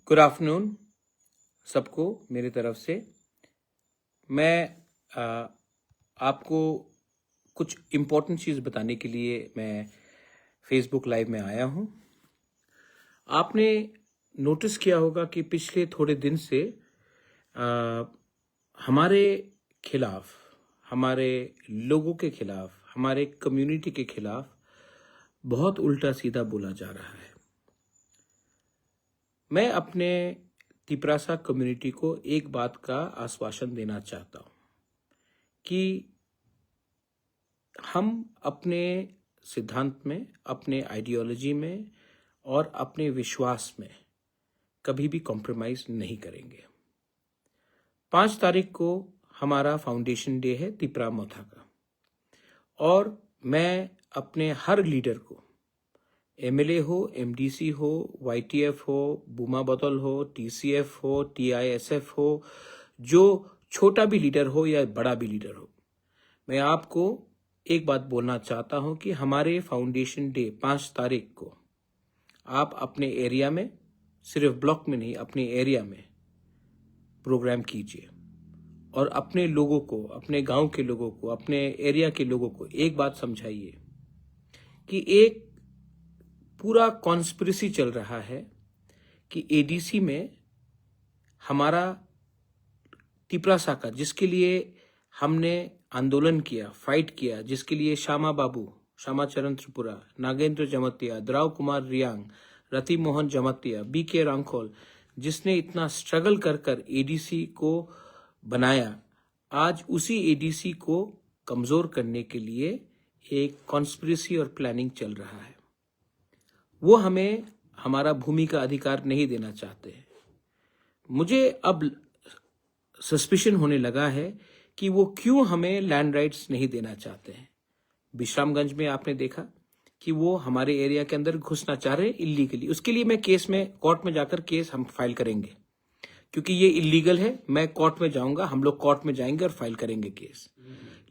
Good afternoon सबको मेरी तरफ से। मैं आपको कुछ इम्पोर्टेंट चीज़ बताने के लिए मैं फेसबुक लाइव में आया हूँ। आपने नोटिस किया होगा कि पिछले थोड़े दिन से हमारे खिलाफ, हमारे लोगों के खिलाफ, हमारे कम्युनिटी के खिलाफ बहुत उल्टा सीधा बोला जा रहा है। मैं अपने तिपरासा कम्युनिटी को एक बात का आश्वासन देना चाहता हूँ कि हम अपने सिद्धांत में, अपने आइडियोलॉजी में और अपने विश्वास में कभी भी कॉम्प्रोमाइज़ नहीं करेंगे। 5 तारीख को हमारा फाउंडेशन डे है तिपरा मोथा का, और मैं अपने हर लीडर को, एमएलए हो, एमडीसी हो, वाईटीएफ हो, बुमा बतौल हो, टीसीएफ हो, टीआईएसएफ हो, जो छोटा भी लीडर हो या बड़ा भी लीडर हो, मैं आपको एक बात बोलना चाहता हूं कि हमारे फाउंडेशन डे 5 तारीख को आप अपने एरिया में, सिर्फ ब्लॉक में नहीं, अपने एरिया में प्रोग्राम कीजिए और अपने लोगों को, अपने गांव के लोगों को, अपने एरिया के लोगों को एक बात समझाइए कि एक पूरा कॉन्स्पिरेसी चल रहा है कि एडीसी में हमारा तिपरासा का, जिसके लिए हमने आंदोलन किया, फाइट किया, जिसके लिए श्यामा बाबू, श्यामाचरण त्रिपुरा, नागेंद्र जमतिया, द्राव कुमार रियांग, रति मोहन जमतिया, बीके रांखोल, जिसने इतना स्ट्रगल कर कर एडीसी को बनाया, आज उसी एडीसी को कमजोर करने के लिए एक कॉन्स्पिरेसी और प्लानिंग चल रहा है। वो हमें हमारा भूमि का अधिकार नहीं देना चाहते हैं। मुझे अब सस्पिशन होने लगा है कि वो क्यों हमें लैंड राइट्स नहीं देना चाहते हैं। विश्रामगंज में आपने देखा कि वो हमारे एरिया के अंदर घुसना चाह रहे हैं इलीगली। उसके लिए मैं केस में, कोर्ट में जाकर केस हम फाइल करेंगे, क्योंकि ये इलीगल है। मैं कोर्ट में जाऊंगा, हम लोग कोर्ट में जाएंगे और फाइल करेंगे केस।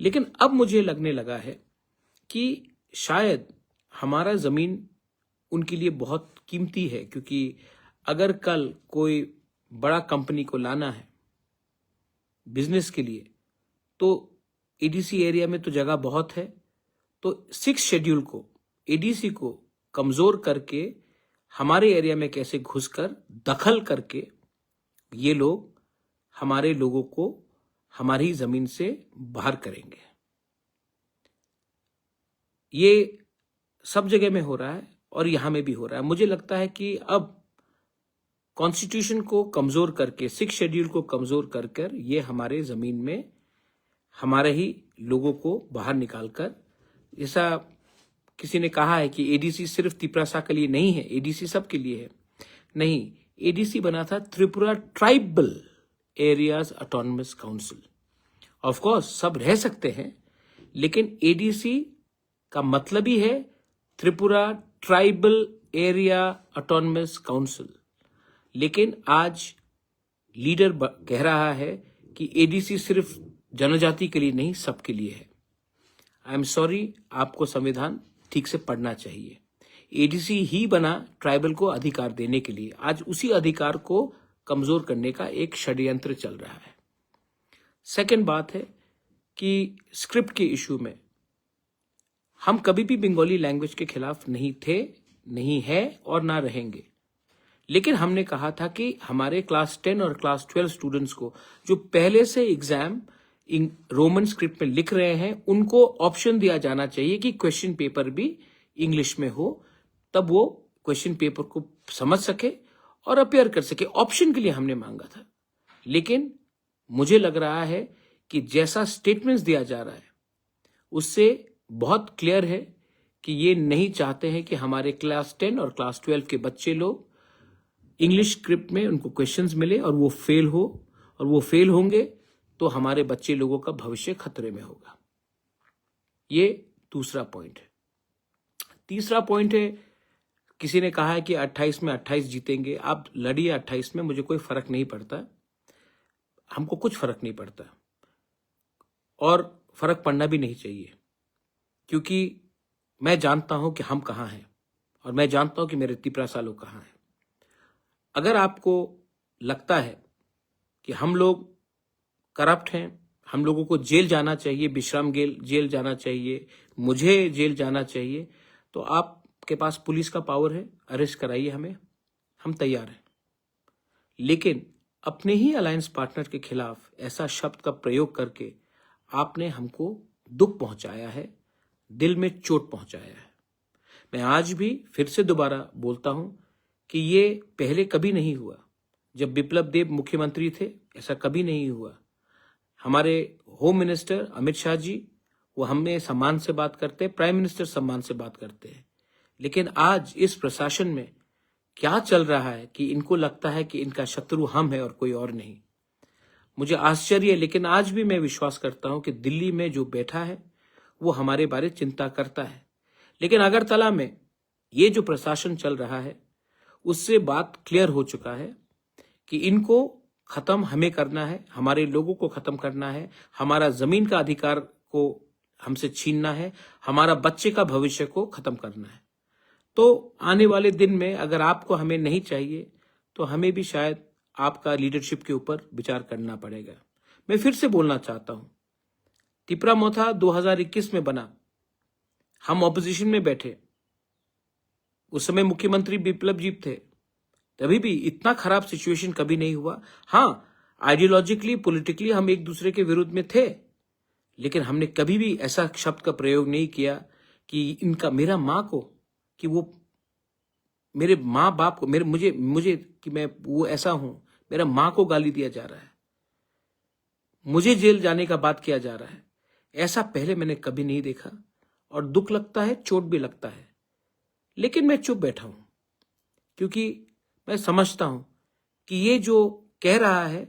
लेकिन अब मुझे लगने लगा है कि शायद हमारा जमीन उनके लिए बहुत कीमती है, क्योंकि अगर कल कोई बड़ा कंपनी को लाना है बिजनेस के लिए, तो एडीसी एरिया में तो जगह बहुत है। तो 6 शेड्यूल को, एडीसी को कमजोर करके हमारे एरिया में कैसे घुसकर दखल करके ये लोग हमारे लोगों को हमारी जमीन से बाहर करेंगे। ये सब जगह में हो रहा है और यहां में भी हो रहा है। मुझे लगता है कि अब कॉन्स्टिट्यूशन को कमजोर करके, 6 शेड्यूल को कमजोर कर कर ये हमारे जमीन में हमारे ही लोगों को बाहर निकालकर, जैसा किसी ने कहा है कि एडीसी सिर्फ तिपरासा के लिए नहीं है, एडीसी सबके लिए है। नहीं, एडीसी बना था Tripura tribal areas autonomous council. Of course सब रह सकते हैं, लेकिन एडीसी का मतलब ही है Tripura tribal area autonomous council. लेकिन आज लीडर कह रहा है कि एडीसी सिर्फ जनजाति के लिए नहीं, सबके लिए है। आई एम सॉरी, आपको संविधान ठीक से पढ़ना चाहिए। एडीसी ही बना ट्राइबल को अधिकार देने के लिए। आज उसी अधिकार को कमजोर करने का एक षड्यंत्र चल रहा है। सेकंड बात है कि स्क्रिप्ट के इशू में हम कभी भी बंगाली लैंग्वेज के खिलाफ नहीं थे, नहीं है और ना रहेंगे। लेकिन हमने कहा था कि हमारे क्लास 10 और क्लास 12 स्टूडेंट्स को, जो पहले से एग्जाम रोमन स्क्रिप्ट में लिख रहे हैं, उनको ऑप्शन दिया जाना चाहिए कि क्वेश्चन पेपर भी इंग्लिश में हो, तब वो क्वेश्चन पेपर को समझ सके और अपेयर कर सके। ऑप्शन के लिए हमने मांगा था। लेकिन मुझे लग रहा है कि जैसा स्टेटमेंट्स दिया जा रहा है उससे बहुत क्लियर है कि ये नहीं चाहते हैं कि हमारे क्लास 10 और क्लास 12 के बच्चे लोग इंग्लिश स्क्रिप्ट में उनको क्वेश्चंस मिले और वो फेल हो, और वो फेल होंगे तो हमारे बच्चे लोगों का भविष्य खतरे में होगा। ये दूसरा पॉइंट है। तीसरा पॉइंट है, किसी ने कहा है कि 28 में 28 जीतेंगे। आप लड़िए 28 में, मुझे कोई फर्क नहीं पड़ता, हमको कुछ फर्क नहीं पड़ता और फर्क पड़ना भी नहीं चाहिए, क्योंकि मैं जानता हूं कि हम कहां हैं और मैं जानता हूं कि मेरे तिपरासा लोग कहां हैं। अगर आपको लगता है कि हम लोग करप्ट हैं, हम लोगों को जेल जाना चाहिए, विश्राम जेल जाना चाहिए, मुझे जेल जाना चाहिए, तो आपके पास पुलिस का पावर है, अरेस्ट कराइए हमें, हम तैयार हैं। लेकिन अपने ही अलायंस पार्टनर के खिलाफ ऐसा शब्द का प्रयोग करके आपने हमको दुख पहुंचाया है, दिल में चोट पहुंचाया है। मैं आज भी फिर से दोबारा बोलता हूं कि ये पहले कभी नहीं हुआ। जब बिप्लब देब मुख्यमंत्री थे ऐसा कभी नहीं हुआ। हमारे होम मिनिस्टर अमित शाह जी, वो हमें सम्मान से बात करते हैं, प्राइम मिनिस्टर सम्मान से बात करते हैं। लेकिन आज इस प्रशासन में क्या चल रहा है कि इनको लगता है कि इनका शत्रु हम है और कोई और नहीं। मुझे आश्चर्य है, लेकिन आज भी मैं विश्वास करता हूं कि दिल्ली में जो बैठा है वो हमारे बारे चिंता करता है। लेकिन अगरतला में ये जो प्रशासन चल रहा है उससे बात क्लियर हो चुका है कि इनको खत्म हमें करना है, हमारे लोगों को खत्म करना है, हमारा जमीन का अधिकार को हमसे छीनना है, हमारा बच्चे का भविष्य को खत्म करना है। तो आने वाले दिन में अगर आपको हमें नहीं चाहिए तो हमें भी शायद आपका लीडरशिप के ऊपर विचार करना पड़ेगा। मैं फिर से बोलना चाहता हूं, तिपरा मोथा 2021 में बना, हम ऑपोजिशन में बैठे, उस समय मुख्यमंत्री बिप्लब जी थे, तभी भी इतना खराब सिचुएशन कभी नहीं हुआ। हाँ, आइडियोलॉजिकली पॉलिटिकली हम एक दूसरे के विरुद्ध में थे, लेकिन हमने कभी भी ऐसा शब्द का प्रयोग नहीं किया कि इनका मेरा माँ को, कि वो मेरे माँ बाप को, मेरे मुझे कि मैं वो ऐसा हूं, मेरा माँ को गाली दिया जा रहा है, मुझे जेल जाने का बात किया जा रहा है। ऐसा पहले मैंने कभी नहीं देखा और दुख लगता है, चोट भी लगता है। लेकिन मैं चुप बैठा हूं क्योंकि मैं समझता हूं कि ये जो कह रहा है,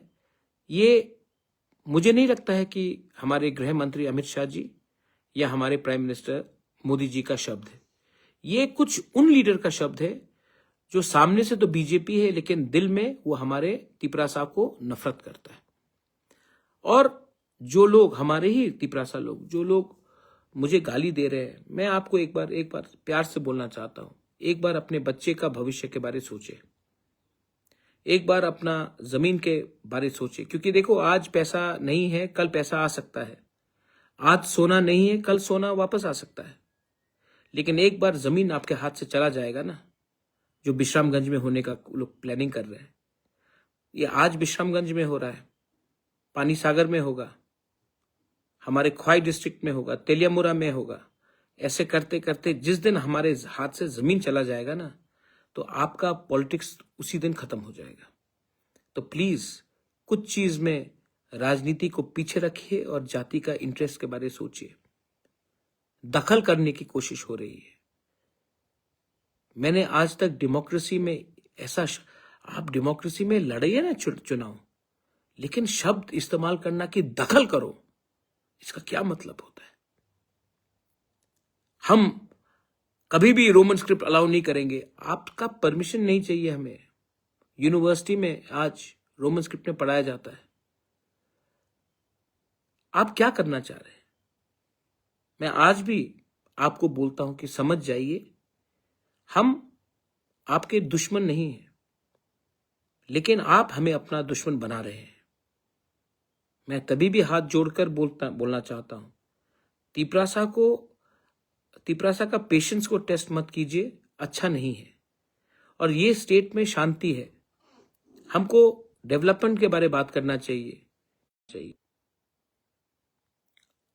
ये मुझे नहीं लगता है कि हमारे गृह मंत्री अमित शाह जी या हमारे प्राइम मिनिस्टर मोदी जी का शब्द है। ये कुछ उन लीडर का शब्द है जो सामने से तो बीजेपी है लेकिन दिल में वो हमारे तिपरासा को नफरत करता है। और जो लोग हमारे ही तिपरासा लोग, जो लोग मुझे गाली दे रहे हैं, मैं आपको एक बार प्यार से बोलना चाहता हूं, एक बार अपने बच्चे का भविष्य के बारे सोचे, एक बार अपना जमीन के बारे सोचे। क्योंकि देखो, आज पैसा नहीं है, कल पैसा आ सकता है, आज सोना नहीं है, कल सोना वापस आ सकता है। लेकिन एक बार जमीन आपके हाथ से चला जाएगा ना, जो विश्रामगंज में होने का लोग प्लानिंग कर रहे हैं, ये आज विश्रामगंज में हो रहा है, पानी सागर में होगा, हमारे ख्वाई डिस्ट्रिक्ट में होगा, तेलियामुरा में होगा। ऐसे करते करते जिस दिन हमारे हाथ से जमीन चला जाएगा ना, तो आपका पॉलिटिक्स उसी दिन खत्म हो जाएगा। तो प्लीज कुछ चीज में राजनीति को पीछे रखिए और जाति का इंटरेस्ट के बारे सोचिए। दखल करने की कोशिश हो रही है। मैंने आज तक डेमोक्रेसी में ऐसा, आप डेमोक्रेसी में लड़िए ना चुनाव, लेकिन शब्द इस्तेमाल करना कि दखल करो, इसका क्या मतलब होता है? हम कभी भी रोमन स्क्रिप्ट अलाउ नहीं करेंगे। आपका परमिशन नहीं चाहिए हमें। यूनिवर्सिटी में आज रोमन स्क्रिप्ट में पढ़ाया जाता है। आप क्या करना चाह रहे हैं? मैं आज भी आपको बोलता हूं कि समझ जाइए, हम आपके दुश्मन नहीं हैं, लेकिन आप हमें अपना दुश्मन बना रहे हैं। मैं तभी भी हाथ जोड़कर बोलना चाहता हूं, तिपरासा का पेशेंस को टेस्ट मत कीजिए, अच्छा नहीं है। और ये स्टेट में शांति है, हमको डेवलपमेंट के बारे में बात करना चाहिए।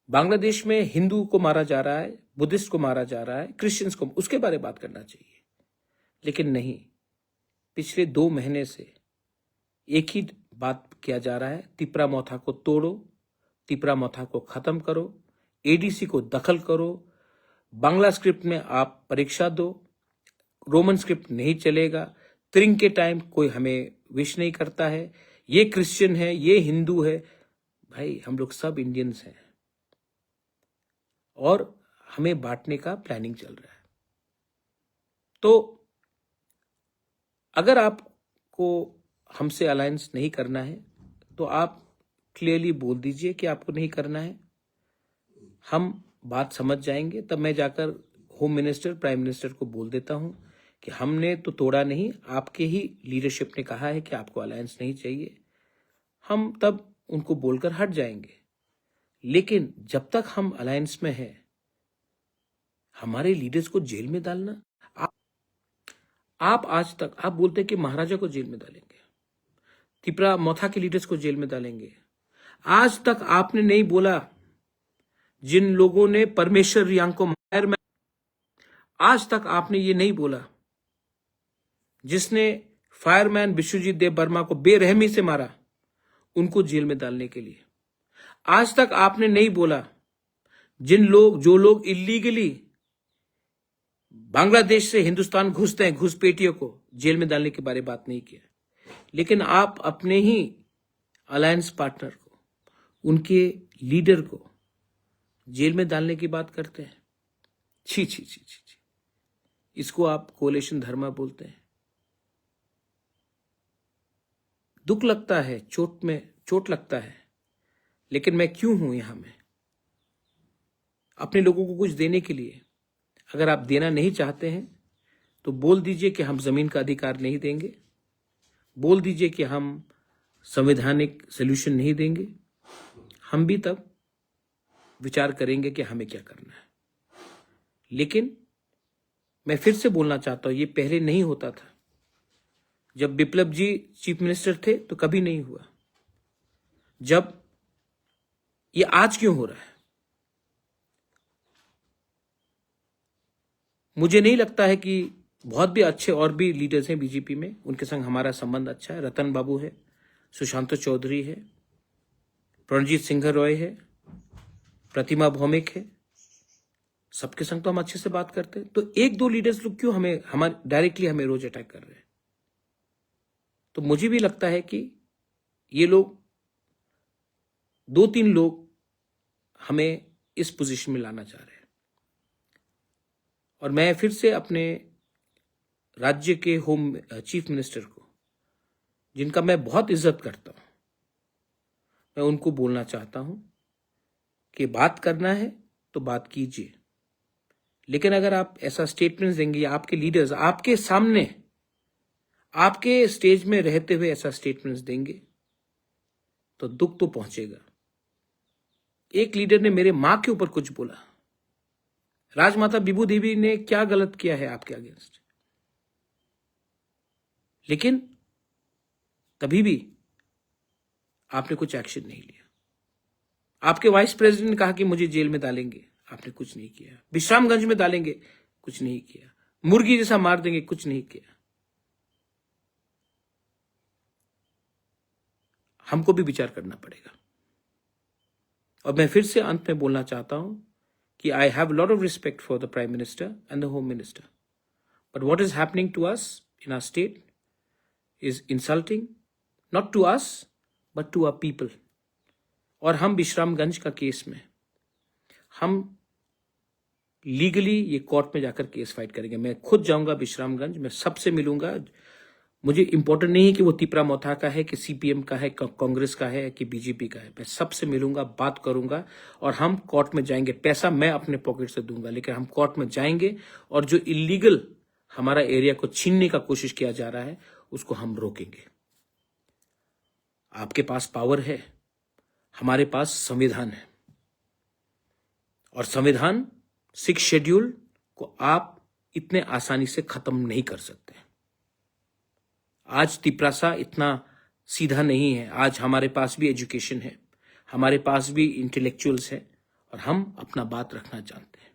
बांग्लादेश में हिंदू को मारा जा रहा है, बुद्धिस्ट को मारा जा रहा है, क्रिश्चियंस को, उसके बारे में बात करना चाहिए। लेकिन नहीं, पिछले 2 महीने से एक ही बात किया जा रहा है, तिपरा मोथा को तोड़ो, तिपरा मोथा को खत्म करो, एडीसी को दखल करो, बांग्ला स्क्रिप्ट में आप परीक्षा दो, रोमन स्क्रिप्ट नहीं चलेगा, त्रिंग के टाइम कोई हमें विश नहीं करता है, ये क्रिश्चियन है, ये हिंदू है। भाई, हम लोग सब इंडियंस हैं और हमें बांटने का प्लानिंग चल रहा है। तो अगर आपको हमसे अलायंस नहीं करना है तो आप क्लियरली बोल दीजिए कि आपको नहीं करना है, हम बात समझ जाएंगे। तब मैं जाकर होम मिनिस्टर, प्राइम मिनिस्टर को बोल देता हूं कि हमने तो तोड़ा नहीं, आपके ही लीडरशिप ने कहा है कि आपको अलायंस नहीं चाहिए, हम तब उनको बोलकर हट जाएंगे। लेकिन जब तक हम अलायंस में हैं, हमारे लीडर्स को जेल में डालना, आप आज तक आप बोलते हैं कि महाराजा को जेल में डालेंगे, तिपरा मोथा के लीडर्स को जेल में डालेंगे। आज तक आपने नहीं बोला जिन लोगों ने परमेश्वर रियांग को मार में, आज तक आपने ये नहीं बोला जिसने फायरमैन विश्वजीत देव वर्मा को बेरहमी से मारा, उनको जेल में डालने के लिए। आज तक आपने नहीं बोला जो लोग इलीगली बांग्लादेश से हिंदुस्तान घुसते हैं, घुसपैठियों को जेल में डालने के बारे में बात नहीं किया। लेकिन आप अपने ही अलायंस पार्टनर को, उनके लीडर को जेल में डालने की बात करते हैं। छी छी छी छी छी, इसको आप कोलेशन धर्मा बोलते हैं। दुख लगता है, चोट लगता है, लेकिन मैं क्यों हूं यहां में? अपने लोगों को कुछ देने के लिए। अगर आप देना नहीं चाहते हैं तो बोल दीजिए कि हम जमीन का अधिकार नहीं देंगे, बोल दीजिए कि हम संवैधानिक सोल्यूशन नहीं देंगे। हम भी तब विचार करेंगे कि हमें क्या करना है। लेकिन मैं फिर से बोलना चाहता हूं, ये पहले नहीं होता था। जब बिप्लब जी चीफ मिनिस्टर थे तो कभी नहीं हुआ। जब ये आज क्यों हो रहा है? मुझे नहीं लगता है कि बहुत भी अच्छे और भी लीडर्स हैं बीजेपी में, उनके संग हमारा संबंध अच्छा है। रतन बाबू है, सुशांत चौधरी है, प्रणजीत सिंह रॉय है, प्रतिमा भौमिक है, सबके संग तो हम अच्छे से बात करते हैं। तो एक दो लीडर्स लोग क्यों हमारे डायरेक्टली हमें रोज अटैक कर रहे हैं? तो मुझे भी लगता है कि ये लोग, दो तीन लोग हमें इस पोजीशन में लाना चाह रहे हैं। और मैं फिर से अपने राज्य के होम चीफ मिनिस्टर को, जिनका मैं बहुत इज्जत करता हूं, मैं उनको बोलना चाहता हूं कि बात करना है तो बात कीजिए। लेकिन अगर आप ऐसा स्टेटमेंट देंगे, आपके लीडर्स आपके सामने आपके स्टेज में रहते हुए ऐसा स्टेटमेंट्स देंगे, तो दुख तो पहुंचेगा। एक लीडर ने मेरे मां के ऊपर कुछ बोला, राजमाता बिबू देवी ने क्या गलत किया है आपके अगेंस्ट? लेकिन कभी भी आपने कुछ एक्शन नहीं लिया। आपके वाइस प्रेसिडेंट ने कहा कि मुझे जेल में डालेंगे, आपने कुछ नहीं किया। विश्रामगंज में डालेंगे, कुछ नहीं किया। मुर्गी जैसा मार देंगे, कुछ नहीं किया। हमको भी विचार करना पड़ेगा। और मैं फिर से अंत में बोलना चाहता हूं कि I have lot of respect for the prime minister and the home minister, but what is happening to us in our state is insulting, not to us but to our people. और हम विश्रामगंज का case में हम legally ये court में जाकर case fight करेंगे। मैं खुद जाऊंगा विश्रामगंज, मैं सबसे मिलूंगा। मुझे इंपॉर्टेंट नहीं है कि वो तिपरा मोथा का है कि सीपीएम का है, कांग्रेस का है कि बीजेपी का है। मैं सबसे मिलूंगा, बात करूंगा और हम कोर्ट में जाएंगे। पैसा मैं अपने पॉकेट से दूंगा, लेकिन हम कोर्ट में जाएंगे और जो इलीगल हमारा एरिया को छीनने का कोशिश किया जा रहा है उसको हम रोकेंगे। आपके पास पावर है, हमारे पास संविधान है, और संविधान 6 शेड्यूल को आप इतने आसानी से खत्म नहीं कर सकते। आज तिपरासा इतना सीधा नहीं है। आज हमारे पास भी एजुकेशन है, हमारे पास भी इंटेलेक्चुअल्स है, और हम अपना बात रखना जानते हैं।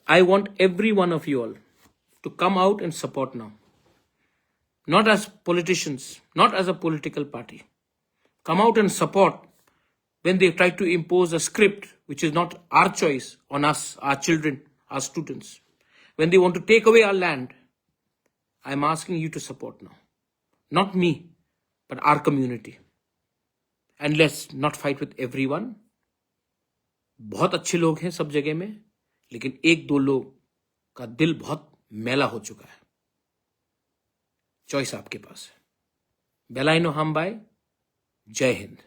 I want every one of you all to come out and support now, not as politicians, not as a political party. Come out and support when they try to impose a script which is not our choice on us, our children, our students. When they want to take away our land, I'm asking you to support now. Not me, but our community. And let's not fight with everyone. बहुत अच्छे लोग हैं सब जगह में, लेकिन एक दो लोग का दिल बहुत मैला हो चुका है। चॉइस आपके पास है। बेलाइनो हम बाय। जय हिंद।